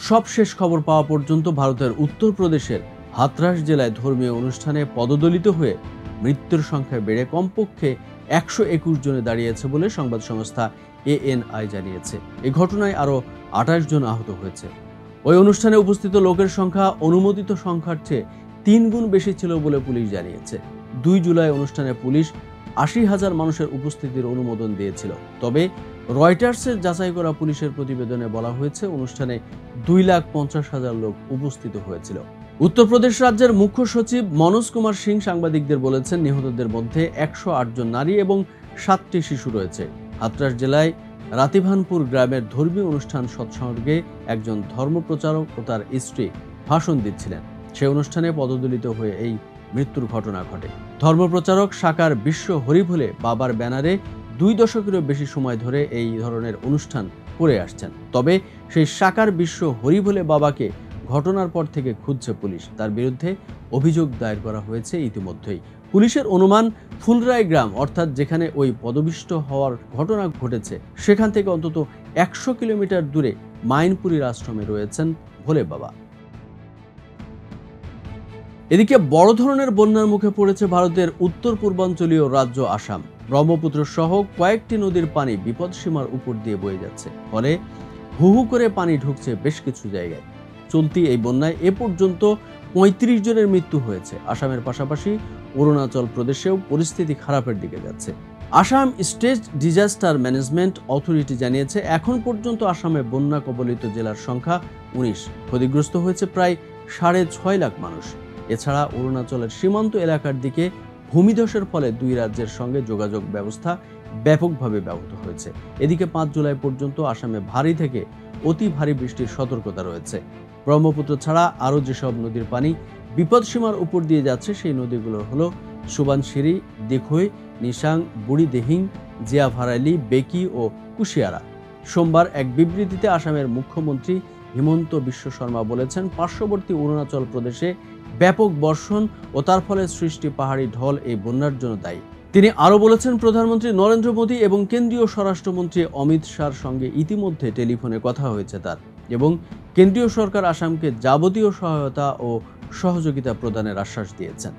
সবশেষ খবর পাওয়া পর্যন্ত ভারতের উত্তরপ্রদেশের হাতরাস জেলায় ধর্মীয় অনুষ্ঠানে পদদলিত হয়ে মৃত্যুর সংখ্যা বেড়ে কমপক্ষে 121 জনে দাঁড়িয়েছে বলে সংবাদ সংস্থা ANI জানিয়েছে। এই ঘটনায় আরও 28 জন আহত হয়েছে। ওই অনুষ্ঠানে উপস্থিত লোকের সংখ্যা অনুমোদিত সংখ্যার চেয়ে 3 গুণ বেশি ছিল বলে পুলিশ জানিয়েছে। 2 জুলাই অনুষ্ঠানে পুলিশ 80,000 মানুষের উপস্থিতির অনুমোদন দিয়েছিল। তবে রয়টার্সের যাচাই করা পুলিশের প্রতিবেদনে বলা হয়েছে অনুষ্ঠানে 2,50,000 লোক উপস্থিত হয়েছিল। উত্তরপ্রদেশ রাজ্যের মুখ্য সচিব মনোজ কুমার সিং সাংবাদিকদের বলেছেন, নিহতদের মধ্যে 108 জন নারী এবং 7টি শিশু রয়েছে। হাতরাস জেলায় রাতিভানপুর গ্রামের ধর্মীয় অনুষ্ঠান সৎসঙ্গে একজন ধর্মপ্রচারক ও তার স্ত্রী ভাষণ দিচ্ছিলেন। সেই অনুষ্ঠানে পদদলিত হয়ে এই মৃত্যুর ঘটনা ঘটে। ধর্মপ্রচারক সাকার বিশ্ব হরিভোলে বাবার ব্যানারে 2 দশকেরও বেশি সময় ধরে এই ধরনের অনুষ্ঠান করে আসছেন। তবে সেই সাকার বিশ্ব হরিভোলে বাবাকে ঘটনার পর থেকে খুঁজছে পুলিশ। তার বিরুদ্ধে অভিযোগ দায়ের করা হয়েছে ইতিমধ্যেই। পুলিশের অনুমান, ফুলরাই গ্রাম অর্থাৎ যেখানে ওই পদবিষ্ট হওয়ার ঘটনা ঘটেছে সেখান থেকে অন্তত 100 কিলোমিটার দূরে মাইনপুরীর আশ্রমে রয়েছেন ভোলে বাবা। এদিকে বড় ধরনের বন্যার মুখে পড়েছে ভারতের উত্তর পূর্বাঞ্চলীয় রাজ্য আসাম। ব্রহ্মপুত্র সহ কয়েকটি নদীর পানি বিপদসীমার উপর দিয়ে বয়ে যাচ্ছে, ফলে হু হু করে পানি ঢুকছে বেশ কিছু জায়গায়। চলতি এই বন্যায় এ পর্যন্ত 35 জনের মৃত্যু হয়েছে। আসামের পাশাপাশি অরুণাচল প্রদেশেও পরিস্থিতি খারাপের দিকে যাচ্ছে। Assam state disaster management authority জানিয়েছে, এখন পর্যন্ত আসামে বন্যা কবলিত জেলার সংখ্যা 19। ক্ষতিগ্রস্ত হয়েছে প্রায় 6.5 লাখ মানুষ। এছাড়া অরুণাচলের সীমান্ত এলাকার দিকে ভূমিধসের ফলে 2 রাজ্যের সঙ্গে যোগাযোগ ব্যবস্থা ব্যাপকভাবে ব্যাহত হয়েছে। এদিকে 5 জুলাই পর্যন্ত আসামে ভারী থেকে অতি ভারী বৃষ্টির সতর্কতা রয়েছে। ব্রহ্মপুত্র ছাড়া আরও যেসব নদীর পানি বিপদসীমার উপর দিয়ে যাচ্ছে সেই নদীগুলো হলো সুবানশিরি, দিখই, নিশাং, বুড়িদিহিং, জিয়াভারাইলি, বেকি ও কুশিয়ারা। সোমবার এক বিবৃতিতে আসামের মুখ্যমন্ত্রী হিমন্ত বিশ্ব শর্মা বলেছেন, পার্শ্ববর্তী অরুণাচল প্রদেশে ব্যাপক বর্ষণ ও তার ফলে সৃষ্টি পাহাড়ি ঢল এই বন্যার জন্য দায়ী। তিনি আরও বলেছেন, প্রধানমন্ত্রী নরেন্দ্র মোদী এবং কেন্দ্রীয় স্বরাষ্ট্রমন্ত্রী অমিত শাহর সঙ্গে ইতিমধ্যে টেলিফোনে কথা হয়েছে তার, এবং কেন্দ্রীয় সরকার আসামকে যাবতীয় সহায়তা ও সহযোগিতা প্রদানের আশ্বাস দিয়েছেন।